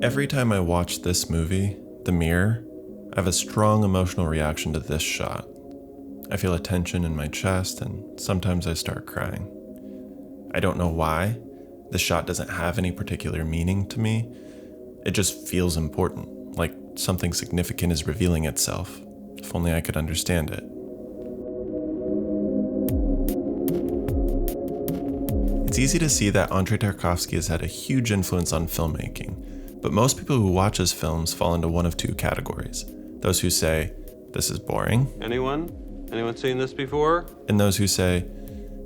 Every time I watch this movie, The Mirror, I have a strong emotional reaction to this shot. I feel a tension in my chest, and sometimes I start crying. I don't know why. The shot doesn't have any particular meaning to me. It just feels important, like something significant is revealing itself. If only I could understand it. It's easy to see that Andrei Tarkovsky has had a huge influence on filmmaking, but most people who watch his films fall into one of two categories. Those who say, this is boring. Anyone seen this before? And those who say,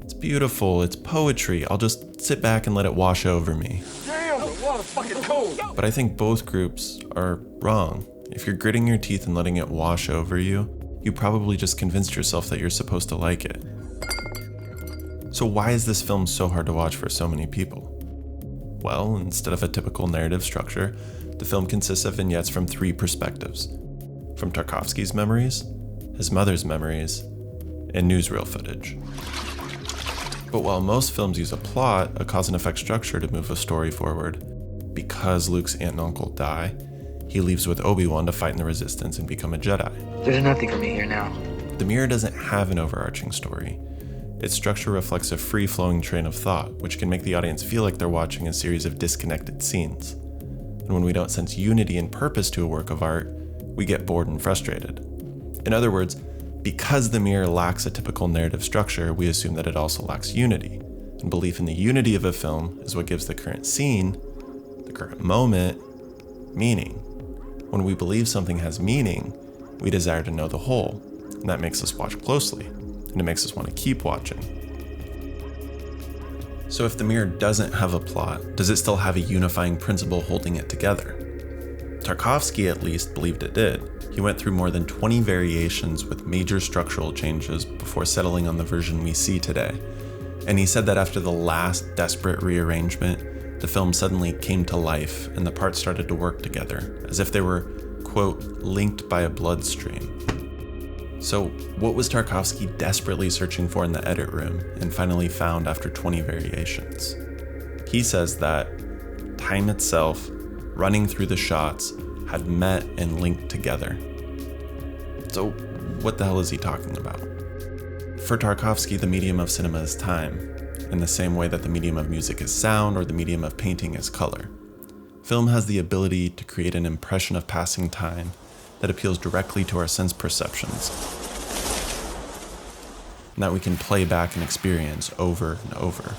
it's beautiful, it's poetry, I'll just sit back and let it wash over me. Damn, the water's fucking cold. But I think both groups are wrong. If you're gritting your teeth and letting it wash over you, you probably just convinced yourself that you're supposed to like it. So why is this film so hard to watch for so many people? Well, instead of a typical narrative structure, the film consists of vignettes from three perspectives. From Tarkovsky's memories, his mother's memories, and newsreel footage. But while most films use a plot, a cause and effect structure to move a story forward, because Luke's aunt and uncle die, he leaves with Obi-Wan to fight in the Resistance and become a Jedi. There's nothing for me here now. The Mirror doesn't have an overarching story. Its structure reflects a free-flowing train of thought, which can make the audience feel like they're watching a series of disconnected scenes. And when we don't sense unity and purpose to a work of art, we get bored and frustrated. In other words, because The Mirror lacks a typical narrative structure, we assume that it also lacks unity. And belief in the unity of a film is what gives the current scene, the current moment, meaning. When we believe something has meaning, we desire to know the whole, and that makes us watch closely, and it makes us want to keep watching. So if The Mirror doesn't have a plot, does it still have a unifying principle holding it together? Tarkovsky at least believed it did. He went through more than 20 variations with major structural changes before settling on the version we see today. And he said that after the last desperate rearrangement, the film suddenly came to life and the parts started to work together, as if they were, quote, linked by a bloodstream. So what was Tarkovsky desperately searching for in the edit room and finally found after 20 variations? He says that time itself, running through the shots, had met and linked together. So what the hell is he talking about? For Tarkovsky, the medium of cinema is time, in the same way that the medium of music is sound or the medium of painting is color. Film has the ability to create an impression of passing time that appeals directly to our sense perceptions, and that we can play back and experience over and over.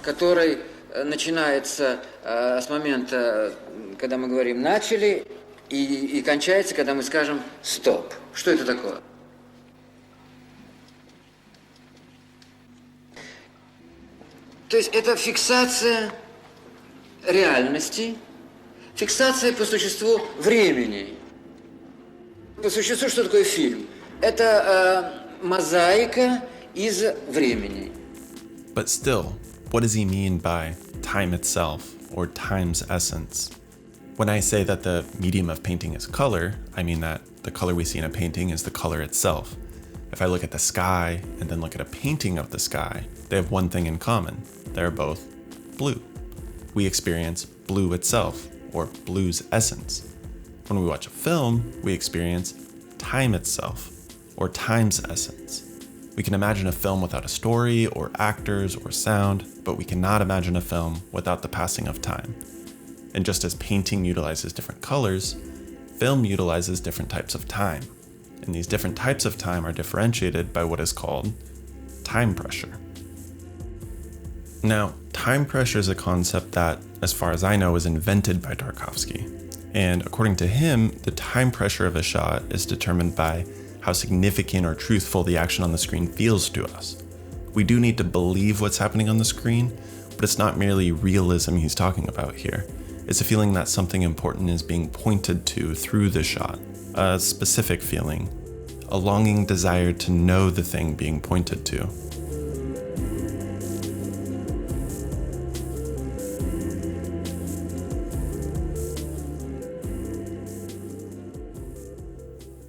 Который начинается с момента, когда мы говорим «начали», и кончается, когда мы скажем «стоп». Что это такое? То есть это фиксация реальности, фиксация по существу времени. По существу, что такое фильм? Это мозаика из времени. But still, what does he mean by time itself, or time's essence? When I say that the medium of painting is color, I mean that the color we see in a painting is the color itself. If I look at the sky and then look at a painting of the sky, they have one thing in common. They're both blue. We experience blue itself, or blue's essence. When we watch a film, we experience time itself, or time's essence. We can imagine a film without a story, or actors, or sound, but we cannot imagine a film without the passing of time. And just as painting utilizes different colors, film utilizes different types of time. And these different types of time are differentiated by what is called time pressure. Now, time pressure is a concept that, as far as I know, was invented by Tarkovsky. And according to him, the time pressure of a shot is determined by how significant or truthful the action on the screen feels to us. We do need to believe what's happening on the screen, but it's not merely realism he's talking about here. It's a feeling that something important is being pointed to through the shot, a specific feeling, a longing desire to know the thing being pointed to.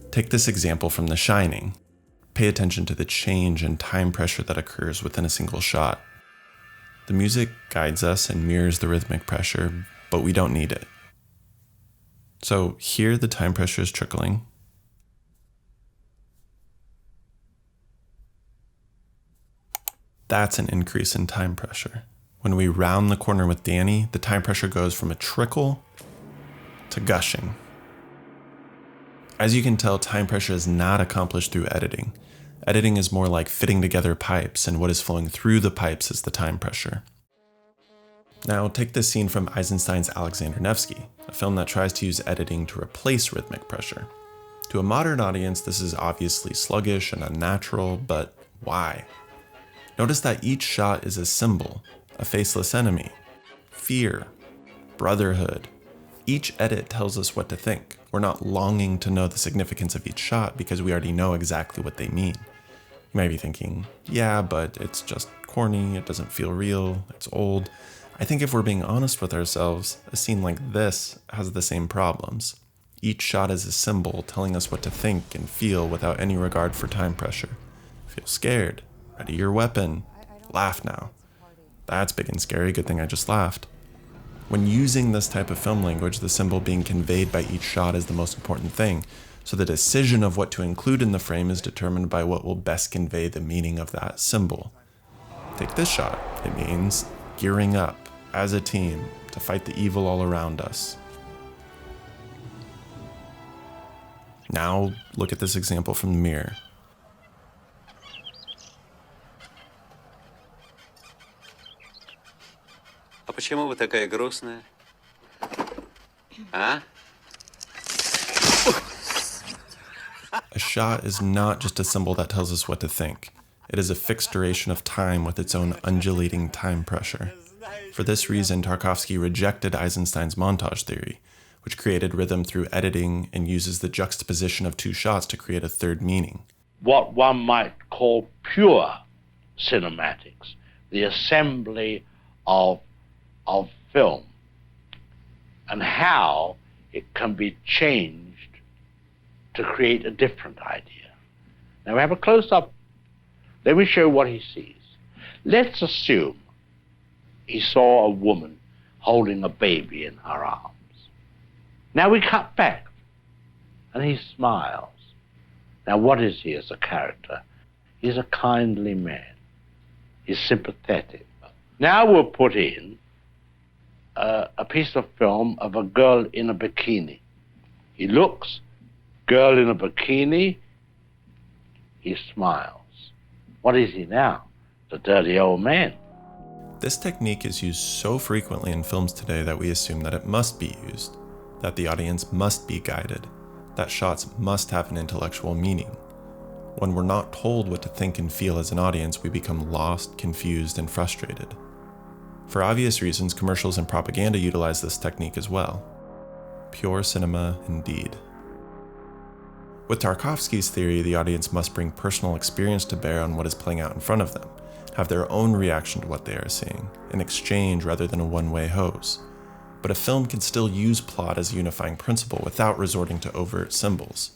Take this example from The Shining. Pay attention to the change in time pressure that occurs within a single shot. The music guides us and mirrors the rhythmic pressure, but we don't need it. So here the time pressure is trickling. That's an increase in time pressure. When we round the corner with Danny, the time pressure goes from a trickle to gushing. As you can tell, time pressure is not accomplished through editing. Editing is more like fitting together pipes, and what is flowing through the pipes is the time pressure. Now, take this scene from Eisenstein's Alexander Nevsky, a film that tries to use editing to replace rhythmic pressure. To a modern audience, this is obviously sluggish and unnatural, but why? Notice that each shot is a symbol, a faceless enemy, fear, brotherhood. Each edit tells us what to think. We're not longing to know the significance of each shot because we already know exactly what they mean. You might be thinking, yeah, but it's just corny, it doesn't feel real, it's old. I think if we're being honest with ourselves, a scene like this has the same problems. Each shot is a symbol telling us what to think and feel without any regard for time pressure. Feel scared, ready your weapon, laugh now. That's big and scary, good thing I just laughed. When using this type of film language, the symbol being conveyed by each shot is the most important thing, so the decision of what to include in the frame is determined by what will best convey the meaning of that symbol. Take this shot. It means gearing up as a team to fight the evil all around us. Now look at this example from the mirror. А почему вы такая грустная? А? A shot is not just a symbol that tells us what to think. It is a fixed duration of time with its own undulating time pressure. For this reason, Tarkovsky rejected Eisenstein's montage theory, which created rhythm through editing and uses the juxtaposition of two shots to create a third meaning. What one might call pure cinematics, the assembly of film, and how it can be changed to create a different idea. Now we have a close-up. Let me show what he sees. Let's assume he saw a woman holding a baby in her arms. Now we cut back, and he smiles. Now what is he as a character? He's a kindly man. He's sympathetic. Now we'll put in a piece of film of a girl in a bikini. He looks, girl in a bikini, he smiles. What is he now? The dirty old man. This technique is used so frequently in films today that we assume that it must be used, that the audience must be guided, that shots must have an intellectual meaning. When we're not told what to think and feel as an audience, we become lost, confused, and frustrated. For obvious reasons, commercials and propaganda utilize this technique as well. Pure cinema indeed. With Tarkovsky's theory, the audience must bring personal experience to bear on what is playing out in front of them, have their own reaction to what they are seeing, an exchange rather than a one-way hose. But a film can still use plot as a unifying principle without resorting to overt symbols.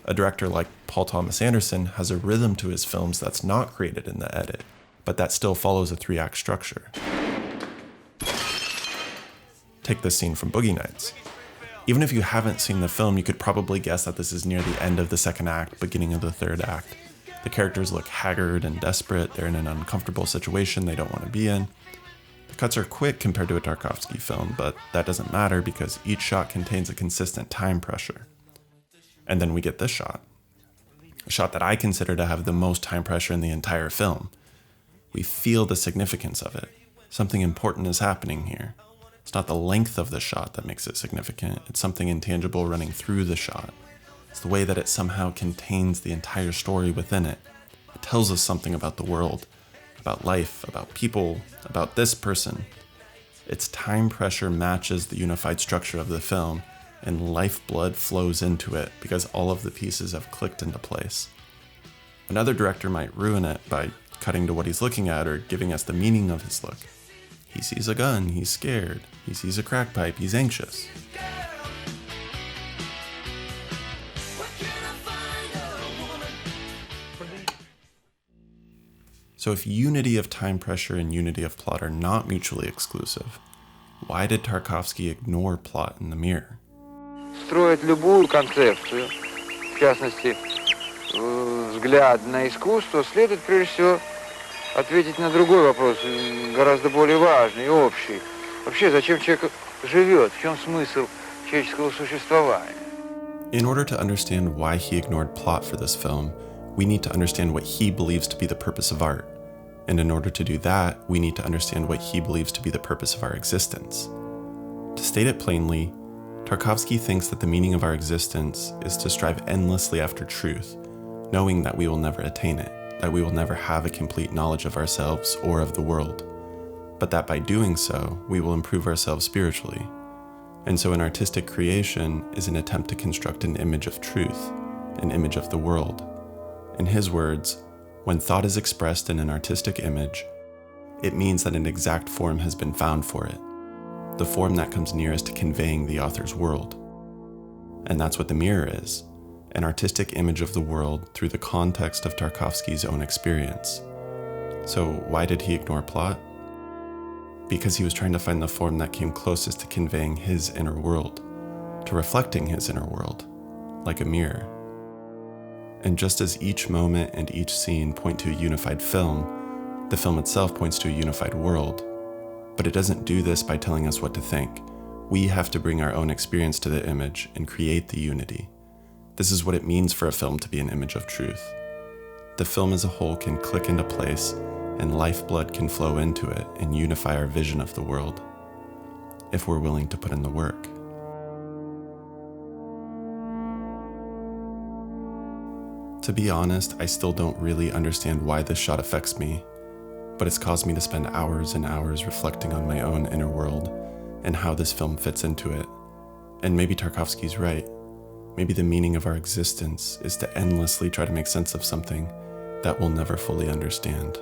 A director like Paul Thomas Anderson has a rhythm to his films that's not created in the edit, but that still follows a 3-act structure. Take this scene from Boogie Nights. Even if you haven't seen the film, you could probably guess that this is near the end of the second act, beginning of the third act. The characters look haggard and desperate, they're in an uncomfortable situation they don't want to be in. The cuts are quick compared to a Tarkovsky film, but that doesn't matter because each shot contains a consistent time pressure. And then we get this shot. A shot that I consider to have the most time pressure in the entire film. We feel the significance of it. Something important is happening here. It's not the length of the shot that makes it significant, it's something intangible running through the shot. It's the way that it somehow contains the entire story within it. It tells us something about the world, about life, about people, about this person. Its time pressure matches the unified structure of the film, and lifeblood flows into it because all of the pieces have clicked into place. Another director might ruin it by cutting to what he's looking at or giving us the meaning of his look. He sees a gun, he's scared. He sees a crack pipe, he's anxious. So if unity of time pressure and unity of plot are not mutually exclusive, why did Tarkovsky ignore plot in The Mirror? Строить любую концепцию, в частности, взгляд на искусство, следует прежде всего ответить на другой вопрос, гораздо более важный и общий. Вообще, зачем человек живет? В чем смысл человеческого существования? In order to understand why he ignored plot for this film, we need to understand what he believes to be the purpose of art. And in order to do that, we need to understand what he believes to be the purpose of our existence. To state it plainly, Tarkovsky thinks that the meaning of our existence is to strive endlessly after truth, knowing that we will never attain it, that we will never have a complete knowledge of ourselves or of the world, but that by doing so, we will improve ourselves spiritually. And so an artistic creation is an attempt to construct an image of truth, an image of the world. In his words, when thought is expressed in an artistic image, it means that an exact form has been found for it, the form that comes nearest to conveying the author's world. And that's what The Mirror is, an artistic image of the world through the context of Tarkovsky's own experience. So why did he ignore plot? Because he was trying to find the form that came closest to conveying his inner world, to reflecting his inner world, like a mirror. And just as each moment and each scene point to a unified film, the film itself points to a unified world. But it doesn't do this by telling us what to think. We have to bring our own experience to the image and create the unity. This is what it means for a film to be an image of truth. The film as a whole can click into place, and lifeblood can flow into it and unify our vision of the world, if we're willing to put in the work. To be honest, I still don't really understand why this shot affects me, but it's caused me to spend hours and hours reflecting on my own inner world and how this film fits into it. And maybe Tarkovsky's right. Maybe the meaning of our existence is to endlessly try to make sense of something that we'll never fully understand.